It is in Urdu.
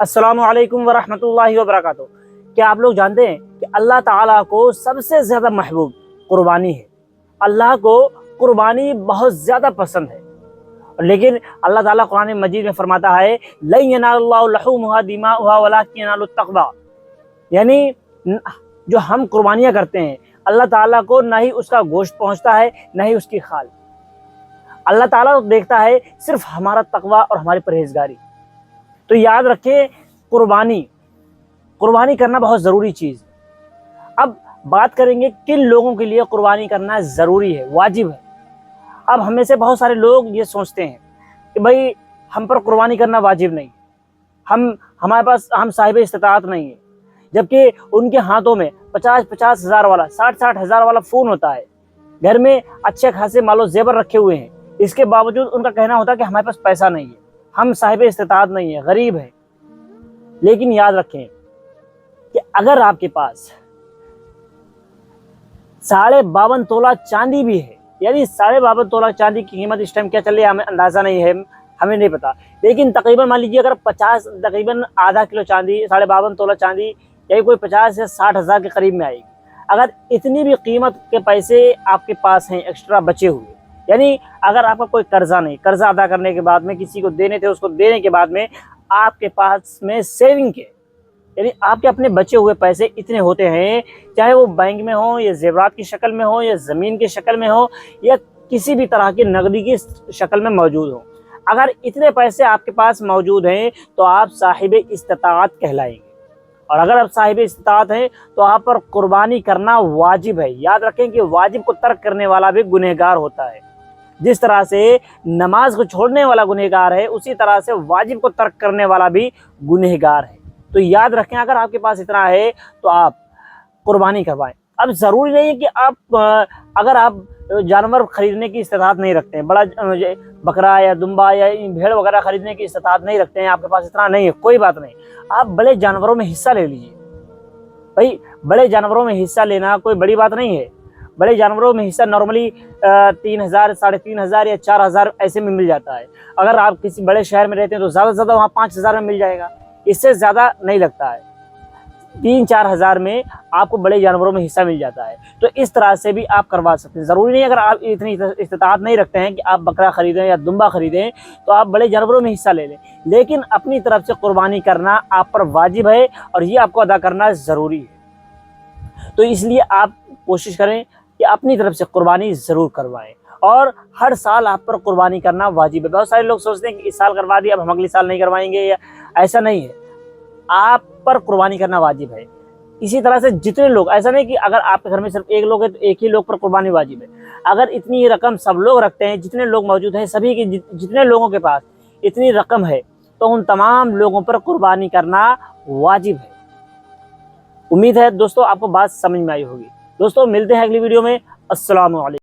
السلام علیکم ورحمۃ اللہ وبرکاتہ۔ کیا آپ لوگ جانتے ہیں کہ اللہ تعالیٰ کو سب سے زیادہ محبوب قربانی ہے؟ اللہ کو قربانی بہت زیادہ پسند ہے، لیکن اللہ تعالیٰ قرآن مجید میں فرماتا ہے لَن يَنَالَ اللَّهُ لُحُومُهَا دِمَاؤُهَا وَلَكِنْ يَنَالُهُ التَّقْوَىٰ، یعنی جو ہم قربانیاں کرتے ہیں اللہ تعالیٰ کو نہ ہی اس کا گوشت پہنچتا ہے نہ ہی اس کی خال۔ اللہ تعالیٰ دیکھتا ہے صرف ہمارا تقوی اور ہماری پرہیزگاری۔ تو یاد رکھیں قربانی کرنا بہت ضروری چیز ہے۔ اب بات کریں گے کن لوگوں کے لیے قربانی کرنا ضروری ہے، واجب ہے۔ اب ہم میں سے بہت سارے لوگ یہ سوچتے ہیں کہ بھائی ہم پر قربانی کرنا واجب نہیں، ہمارے پاس ہم صاحب استطاعت نہیں ہے، جبکہ ان کے ہاتھوں میں 50 ہزار والا 60 ہزار والا فون ہوتا ہے، گھر میں اچھے خاصے مال و زیور رکھے ہوئے ہیں، اس کے باوجود ان کا کہنا ہوتا ہے کہ ہمارے پاس پیسہ نہیں ہے، ہم صاحب استطاعت نہیں ہے، غریب ہیں۔ لیکن یاد رکھیں کہ اگر آپ کے پاس 52.5 تولہ چاندی بھی ہے، یعنی 52.5 تولہ چاندی کی قیمت اس ٹائم کیا چل رہی ہے ہمیں اندازہ نہیں ہے، ہمیں نہیں پتا، لیکن تقریباً مان لیجیے اگر تقریباً آدھا کلو چاندی 52.5 تولہ چاندی یعنی کوئی 50 یا 60 ہزار کے قریب میں آئے گی۔ اگر اتنی بھی قیمت کے پیسے آپ کے پاس ہیں ایکسٹرا بچے ہوئے، یعنی اگر آپ کا کوئی قرضہ نہیں، قرضہ ادا کرنے کے بعد میں کسی کو دینے تھے، اس کو دینے کے بعد میں آپ کے پاس میں سیونگ کے یعنی آپ کے اپنے بچے ہوئے پیسے اتنے ہوتے ہیں، چاہے وہ بینک میں ہوں یا زیورات کی شکل میں ہو یا زمین کی شکل میں ہو یا کسی بھی طرح کی نقدی کی شکل میں موجود ہوں، اگر اتنے پیسے آپ کے پاس موجود ہیں تو آپ صاحب استطاعت کہلائیں گے، اور اگر آپ صاحب استطاعت ہیں تو آپ پر قربانی کرنا واجب ہے۔ یاد رکھیں کہ واجب کو ترک کرنے والا بھی گنہگار ہوتا ہے، جس طرح سے نماز کو چھوڑنے والا گنہگار ہے اسی طرح سے واجب کو ترک کرنے والا بھی گنہگار ہے۔ تو یاد رکھیں اگر آپ کے پاس اتنا ہے تو آپ قربانی کروائیں۔ اب ضروری نہیں ہے کہ اگر آپ جانور خریدنے کی استطاعت نہیں رکھتے ہیں، بڑا بکرا یا دمبا یا بھیڑ وغیرہ خریدنے کی استطاعت نہیں رکھتے ہیں، آپ کے پاس اتنا نہیں ہے، کوئی بات نہیں، آپ بڑے جانوروں میں حصہ لے لیجیے۔ بھائی بڑے جانوروں میں حصہ لینا کوئی بڑی بات نہیں ہے، بڑے جانوروں میں حصہ نارملی 3,000 3,500 یا 4,000 ایسے میں مل جاتا ہے۔ اگر آپ کسی بڑے شہر میں رہتے ہیں تو زیادہ سے زیادہ وہاں 5,000 میں مل جائے گا، اس سے زیادہ نہیں لگتا ہے، 3-4 ہزار میں آپ کو بڑے جانوروں میں حصہ مل جاتا ہے۔ تو اس طرح سے بھی آپ کروا سکتے ہیں، ضروری نہیں اگر آپ اتنی استطاعت نہیں رکھتے ہیں کہ آپ بکرا خریدیں یا دمبا خریدیں تو آپ بڑے جانوروں میں حصہ لے لیں، لیکن اپنی طرف سے قربانی کرنا آپ پر واجب ہے اور یہ آپ کو ادا کرنا ضروری ہے۔ تو اس لیے آپ کوشش کریں کہ اپنی طرف سے قربانی ضرور کروائیں، اور ہر سال آپ پر قربانی کرنا واجب ہے۔ بہت سارے لوگ سوچتے ہیں کہ اس سال کروا دیا اب ہم اگلے سال نہیں کروائیں گے، یا ایسا نہیں ہے، آپ پر قربانی کرنا واجب ہے۔ اسی طرح سے جتنے لوگ، ایسا نہیں کہ اگر آپ کے گھر میں صرف ایک لوگ ہے تو ایک ہی لوگ پر قربانی واجب ہے، اگر اتنی رقم سب لوگ رکھتے ہیں، جتنے لوگ موجود ہیں سبھی کی جتنے لوگوں کے پاس اتنی رقم ہے تو ان تمام لوگوں پر قربانی کرنا واجب ہے۔ امید ہے دوستو آپ کو بات سمجھ میں آئی ہوگی۔ دوستو ملتے ہیں اگلی ویڈیو میں۔ السلام علیکم۔